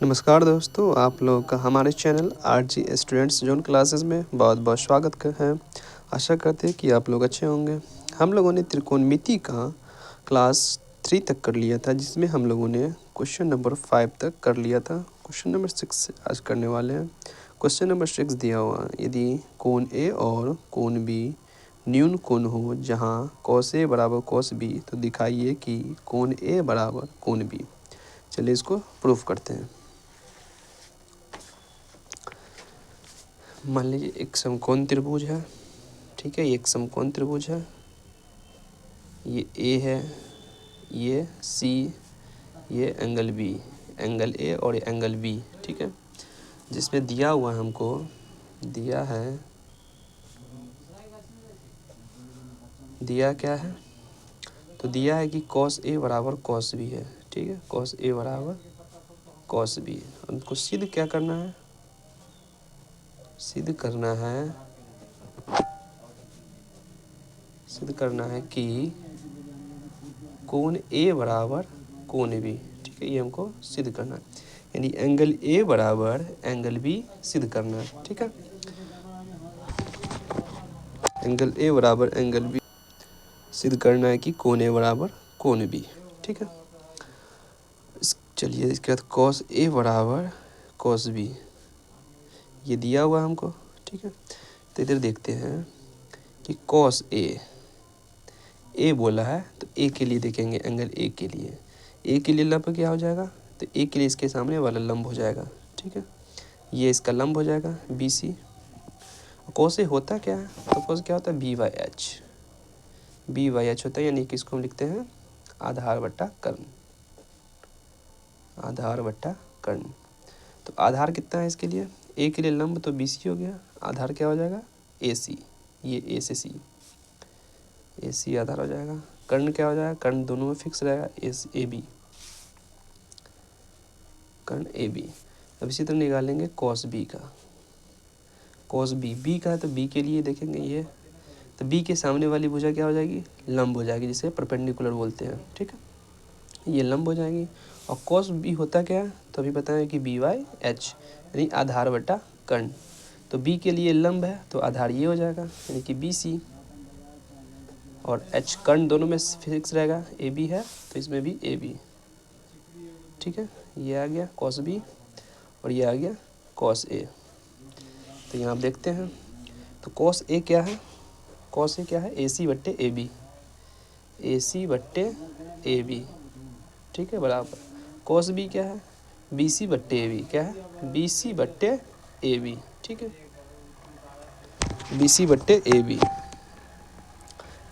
नमस्कार दोस्तों, आप लोगों का हमारे channel RG students zone classes में बहुत बहुत स्वागत है। आशा करते हैं कि आप लोग अच्छे होंगे। हम लोगों ने त्रिकोणमिति का क्लास 3 तक कर लिया था, जिसमें हम लोगों ने क्वेश्चन नंबर 5 तक कर लिया था। क्वेश्चन नंबर 6 आज करने वाले हैं। क्वेश्चन नंबर 6 दिया हुआ, यदि कोण ए और कोण बी न्यून कोण हो जहाँ cos ए बराबर cos बी, तो दिखाइए कि कोण ए बराबर कोण बी। चलिए इसको प्रूफ करते हैं। मान लीजिए एक समकोण त्रिभुज है, ठीक है। ये एक समकोण त्रिभुज है, ये ए है, ये सी, ये एंगल बी, एंगल ए और ये एंगल बी, ठीक है। जिसमें दिया हुआ हमको दिया क्या है, तो दिया है कि cos ए बराबर cos बी है, ठीक है। cos ए बराबर cos बी, हमको सिद्ध क्या करना है, सिद्ध करना है कि कोण ए बराबर कोण बी, ठीक है। ये हमको सिद्ध करना है, यानी एंगल ए बराबर एंगल बी सिद्ध करना है, ठीक है। एंगल ए बराबर एंगल बी सिद्ध करना है कि कोण ए बराबर कोण बी, ठीक है। चलिए इसके बाद cos ए बराबर cos बी, ये दिया हुआ हमको, ठीक है। तो इधर देखते हैं कि cos ए बोला है, तो ए के लिए देखेंगे, एंगल ए के लिए लंब क्या हो जाएगा, तो ए के लिए इसके सामने वाला लंब हो जाएगा, ठीक है। ये इसका लंब हो जाएगा बी सी। cos ए होता क्या है, तो cos क्या होता है, बी बाई एच होता है, यानी कि इसको हम लिखते हैं आधार बट्टा कर्ण। तो आधार कितना है इसके लिए, ए के लिए लंब तो बी सी हो गया, आधार क्या हो जाएगा ए सी, ये ए से सी, ए सी आधार हो जाएगा। कर्ण क्या हो जाएगा, कर्ण दोनों में फिक्स रहेगा, A B, Karna A B. अब इसी तरह निकालेंगे cos बी का, cos बी का है, तो बी के लिए देखेंगे ये, तो बी के सामने वाली भुजा क्या हो जाएगी, लंब हो जाएगी, जिसे परपेंडिकुलर बोलते हैं, ठीक है। ये लंब हो जाएगी। और cos बी होता क्या है, तो अभी बताएं कि बी बाई एच, यानी आधार बटा कर्ण। तो बी के लिए लंब है, तो आधार ये हो जाएगा, यानी कि बी सी, और एच कर्ण दोनों में फिक्स रहेगा, ए बी है तो इसमें भी ए बी, ठीक है। ये आ गया cos बी और ये आ गया cos ए। तो यहाँ आप देखते हैं, तो cos ए क्या है, cos ए क्या है, ए सी बट्टे ए बी, ए सी बट्टे ए बी, ठीक है, बराबर। cos बी क्या है, बी सी बट्टे ए बी, क्या है, बी सी बट्टे ए बी, ठीक है, बी सी बट्टे ए बी।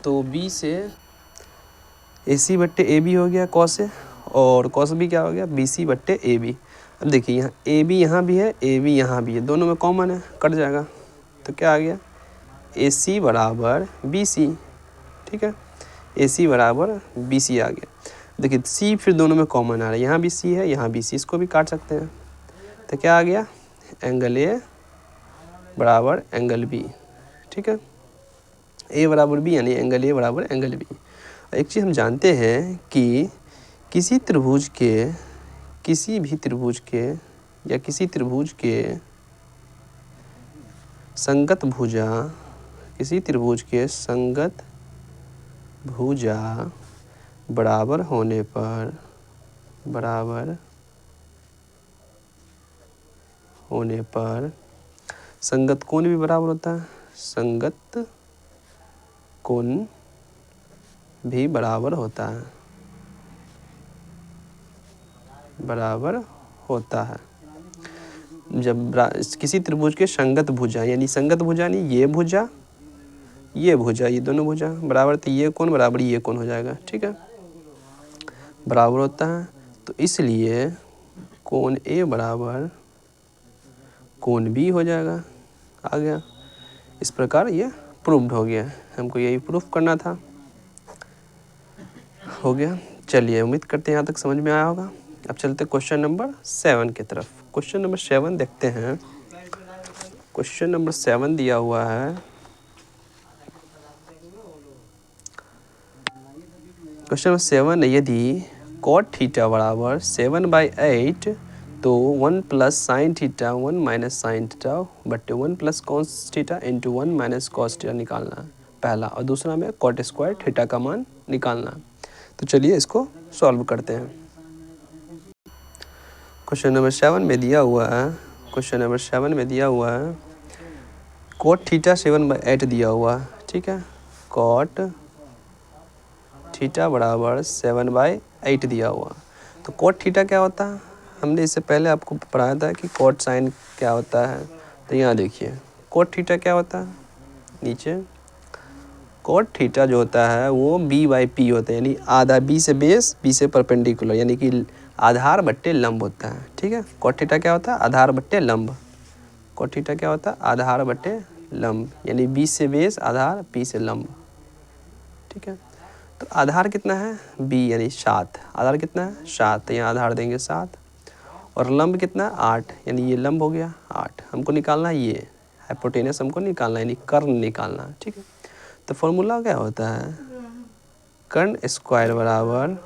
तो बी से ए सी बट्टे ए बी हो गया cos ए, और cos बी क्या हो गया, बी सी बट्टे ए बी। अब देखिए यहाँ ए बी यहाँ भी है, ए बी यहाँ भी है, दोनों में कॉमन है, कट जाएगा। तो क्या आ गया, ए सी बराबर बी सी, ठीक है, ए सी बराबर बी सी आ गया। देखिए सी फिर दोनों में कॉमन आ रहा है, यहाँ भी सी है, यहाँ भी सी, इसको भी काट सकते हैं। तो क्या आ गया, एंगल ए बराबर एंगल बी, ठीक है। ए बराबर बी यानी एंगल ए बराबर एंगल बी। एक चीज़ हम जानते हैं कि किसी भी त्रिभुज के या किसी त्रिभुज के संगत भुजा, किसी त्रिभुज के संगत भुजा बराबर होने पर संगत कोण भी बराबर होता है, संगत कोण भी बराबर होता है। जब किसी त्रिभुज के संगत भुजा, यानी संगत भुजा यानी ये भुजा, ये दोनों भुजा बराबर, तो ये कोण बराबर ये कोण हो जाएगा, ठीक है, बराबर होता है। तो इसलिए कोण ए बराबर कोण बी हो जाएगा, आ गया। इस प्रकार ये प्रूव्ड हो गया, हमको यही प्रूफ करना था, हो गया। चलिए उम्मीद करते हैं यहाँ तक समझ में आया होगा। अब चलते क्वेश्चन नंबर 7 की तरफ। क्वेश्चन नंबर 7 देखते हैं। क्वेश्चन नंबर 7 दिया हुआ है, क्वेश्चन नंबर 7, यदि cot थीटा बराबर 7/8, तो 1 plus sine theta 1 minus sine theta बट्टे 1 plus cos theta into 1 minus cos theta निकालना है पहला, और दूसरा में कॉट स्क्वायर थीटा का मान निकालना है। तो चलिए इसको सॉल्व करते हैं। क्वेश्चन नंबर 7 में दिया हुआ है, क्वेश्चन नंबर 7 में दिया हुआ है कॉट थीटा 7/8 दिया हुआ है, ठीक है। कॉट थीटा बराबर 7/8 दिया हुआ। तो कॉट थीटा क्या होता है, हमने इससे पहले आपको पढ़ाया था कि कॉट साइन क्या होता है। तो यहाँ देखिए कॉट थीटा क्या होता है, नीचे कॉट थीटा जो होता है वो b/p होता है, यानी आधा b से बेस, b से परपेंडिकुलर, यानी कि आधार बट्टे लंब होता है, ठीक है। कॉट थीटा क्या होता है, आधार बट्टे लंब। कॉट थीटा क्या होता है, आधार बट्टे लंब, यानी b से बेस, आधार, p से लंब, ठीक है। तो आधार कितना है b, यानी 7, आधार कितना है 7, तो यहाँ आधार देंगे 7, और लंब कितना है 8, यानी ये लंब हो गया 8। हमको निकालना है ये हाइपोटेनस, हमको निकालना है, यानी कर्ण निकालना है, ठीक है। तो फॉर्मूला क्या होता है, कर्ण स्क्वायर बराबर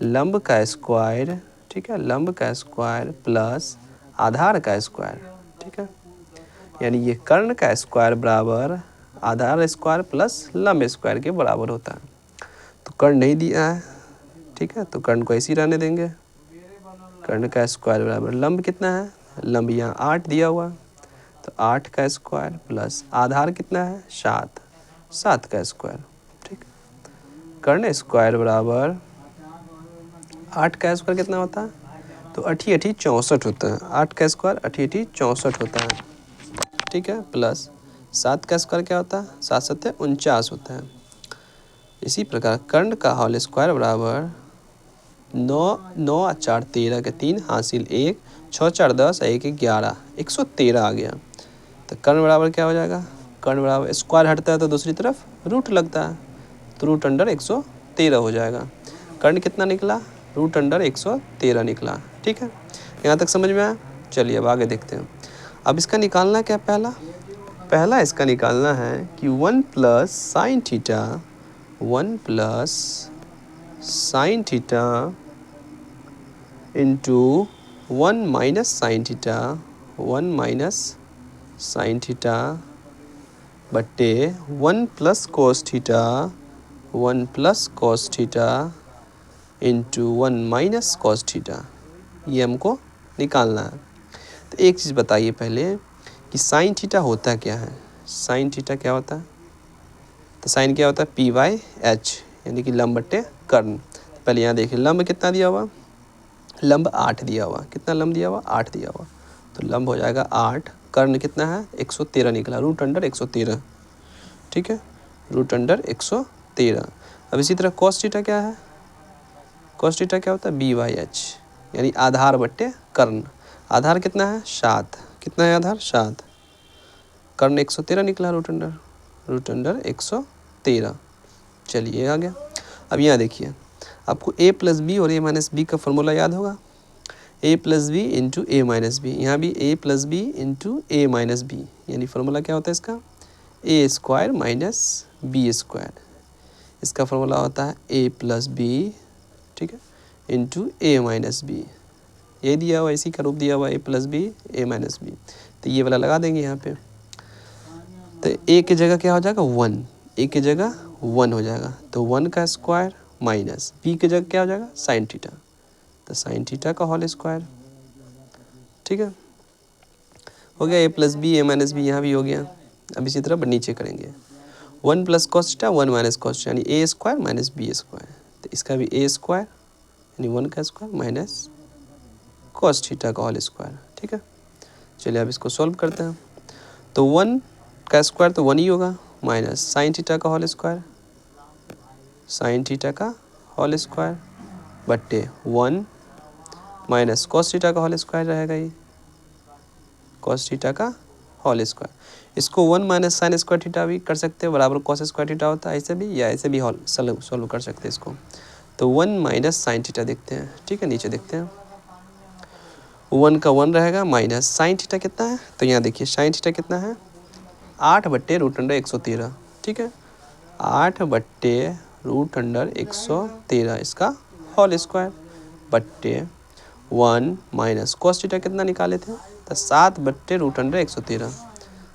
लंब का स्क्वायर, ठीक है, लंब का स्क्वायर प्लस आधार का स्क्वायर, ठीक है। यानी ये कर्ण का स्क्वायर बराबर आधार स्क्वायर प्लस लंब स्क्वायर के बराबर होता है। तो कर्ण नहीं दिया है, ठीक है, तो कर्ण को ऐसे ही रहने देंगे। कर्ण का स्क्वायर बराबर लंब कितना है, लंब यहाँ 8 दिया हुआ, तो 8 का स्क्वायर प्लस आधार कितना है 7, 7 का स्क्वायर, ठीक। कर्ण स्क्वायर बराबर 8 का स्क्वायर कितना होता है, तो 8 8 64 होता है, 8 का स्क्वायर 8 8 64 होता है, ठीक है, प्लस 7 का स्क्वायर क्या होता है, 7 7 49 होता है। इसी प्रकार कर्ण का होल स्क्वायर बराबर 9 9 4 13 के 3 हासिल 1 6 4 10 1 11 113 आ गया। तो कर्ण बराबर क्या हो जाएगा, कर्ण बराबर स्क्वायर हटता है तो दूसरी तरफ रूट लगता है, तो रूट अंडर 113 हो जाएगा। कर्ण कितना निकला, रूट अंडर 113 निकला, ठीक है। यहाँ तक समझ में आया। चलिए अब आगे देखते हैं। अब इसका निकालना क्या, पहला इसका निकालना है कि 1 plus sine theta 1 plus sine theta into 1 minus sine theta 1 minus sine theta बट्टे 1 plus cos theta 1 plus cos theta into 1 minus cos theta, ये हमको निकालना है। तो एक चीज़ बताइए पहले कि साइन थीटा होता क्या है, साइन थीटा क्या होता है, तो साइन क्या होता है p/h, यानी कि लंब बट्टे कर्ण। तो पहले यहाँ देखिए लंब कितना दिया हुआ, लंब 8 दिया हुआ, कितना लंब दिया हुआ 8 दिया हुआ, तो लंब हो जाएगा 8, कर्ण कितना है 113 निकला, रूट अंडर 113, ठीक है, रूट अंडर 113। अब इसी तरह कॉस थीटा क्या है, कॉस थीटा क्या होता है b/h, यानी आधार बट्टे कर्ण। आधार कितना है 7, कितना है आधार 7, कर्ण 113 निकला, रूट अंडर 113। चलिए आ गया। अब यहाँ देखिए आपको a प्लस बी और a माइनस बी का फॉर्मूला याद होगा, a plus B into A minus B, यहाँ भी a plus B into A minus B, यानी फॉर्मूला क्या होता है इसका a square minus B square. इसका फॉर्मूला होता है a प्लस बी, ठीक है, इंटू ए माइनस बी, ये दिया हुआ इसी का रूप दिया हुआ a plus B A minus B. तो ये वाला लगा देंगे यहाँ पे, तो a की जगह क्या हो जाएगा 1, a की जगह 1 हो जाएगा, तो 1 का स्क्वायर माइनस b की जगह क्या हो जाएगा साइन थीटा, तो साइन थीटा का होल स्क्वायर, ठीक है, हो गया a plus B A minus B, यहाँ भी हो गया। अब इसी तरह नीचे करेंगे 1 plus cos theta 1 minus cos theta, यानी ए स्क्वायर माइनस बी स्क्वायर, तो इसका भी a स्क्वायर यानी 1 का स्क्वायर माइनस कॉस थीटा का होल स्क्वायर, ठीक है। चलिए अब इसको सॉल्व करते हैं। तो 1 का स्क्वायर तो 1 ही होगा, माइनस साइन थीटा का होल स्क्वायर, साइन थीटा का होल स्क्वायर बट्टे 1 माइनस कॉस थीटा का होल स्क्वायर रहेगा, ये कॉस थीटा का होल स्क्वायर। इसको 1 माइनस साइन स्क्वायर थीटा भी कर सकते हैं, बराबर कॉस स्क्वायर थीटा होता है, ऐसे भी या ऐसे भी सॉल्व कर सकते हैं इसको। तो 1 माइनस साइन थीटा देखते हैं, ठीक है, नीचे देखते हैं 1 का 1 रहेगा माइनस साइन थीटा कितना है, तो यहाँ देखिए साइन थीटा कितना है 8 बट्टे रूट अंडर 113, ठीक है, 8 बट्टे रूट अंडर 113 इसका होल स्क्वायर बट्टे 1 माइनस कॉस थीटा कितना निकाले थे, तो 7/√113,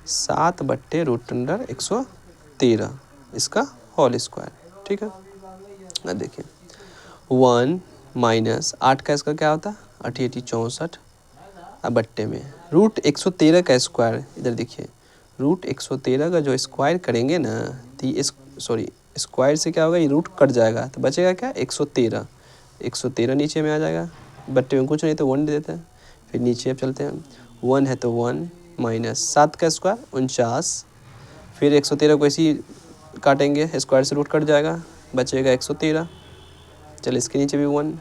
7/√113 इसका होल स्क्वायर। ठीक है, अब देखिए 1 माइनस 8 का इसका क्या होता है 88 64, अब बट्टे में √113 का स्क्वायर, इधर देखिए √113 का जो स्क्वायर करेंगे ना, तो इस स्क्वायर से क्या होगा, ये रूट कट जाएगा तो बचेगा क्या 113, 113 नीचे में आ जाएगा, बट्टे में कुछ नहीं तो 1 दे देते हैं। फिर नीचे अब चलते हैं, 1 है तो 1 माइनस 7 का स्क्वायर 49, फिर 113 को ऐसे ही काटेंगे, स्क्वायर से रूट कट जाएगा, बचेगा 113। चल इसके नीचे भी 1,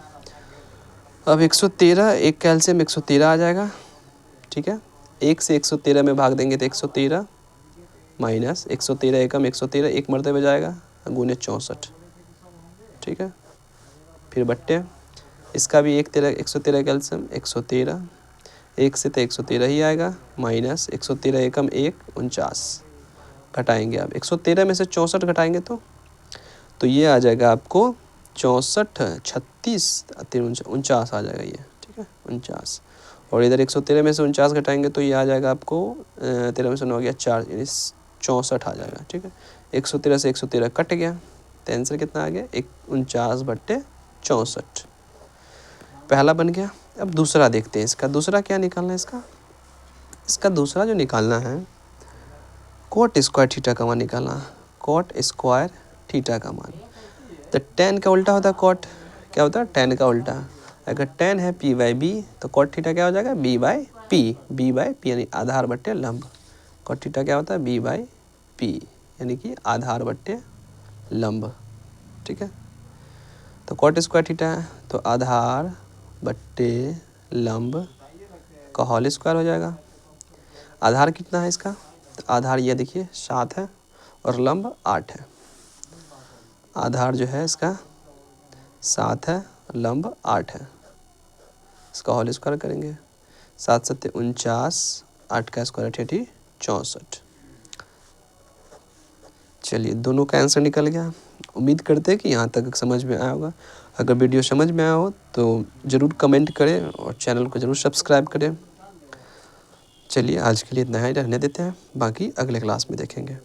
अब 113 एक कैल्शियम 113 आ जाएगा। ठीक है, 1 से 113 में भाग देंगे तो 113 माइनस 113 एकम 113 एक मरतबे जाएगा गुने 64। ठीक है, फिर बट्टे इसका भी 113 कैल्शियम 113, 1 से तो 113 ही आएगा माइनस 113 एकम 1 49, घटाएंगे अब 113 में से 64 घटाएंगे तो ये आ जाएगा आपको 64 36 49 आ जाएगा ये। ठीक है 49, और इधर 113 में से 49 घटाएंगे तो ये आ जाएगा आपको 13 में से 9 गया 4 यानी 64 आ जाएगा। ठीक है, 113 से 113 कट गया तो आंसर कितना आ गया 49/64, पहला बन गया। अब दूसरा देखते हैं, इसका दूसरा क्या निकालना है, इसका दूसरा जो निकालना है कोट स्क्वायर थीटा का मान निकालना, कोट स्क्वायर थीटा का मान। तो tan का उल्टा होता है कॉट, क्या होता है tan का उल्टा, अगर tan है p/b तो कॉट थीटा क्या हो जाएगा b/p, b/p यानी आधार बट्टे लंब, कॉट थीटा क्या होता है b/p यानी कि आधार बट्टे लंब। ठीक है, तो कॉट स्क्वायर थीटा है तो आधार बट्टे लंब का होल स्क्वायर हो जाएगा। आधार कितना है इसका, तो आधार ये देखिए 7 है और लंब 8 है, आधार जो है इसका 7 है, लंब 8 है, इसका होल स्क्वायर करेंगे 7 7 49, 8 का स्क्वायर 88 64। चलिए दोनों का आंसर निकल गया। उम्मीद करते हैं कि यहाँ तक समझ में आया होगा। अगर वीडियो समझ में आया हो तो ज़रूर कमेंट करें और चैनल को ज़रूर सब्सक्राइब करें। चलिए आज के लिए इतना ही रहने देते हैं, बाकी अगले क्लास में देखेंगे।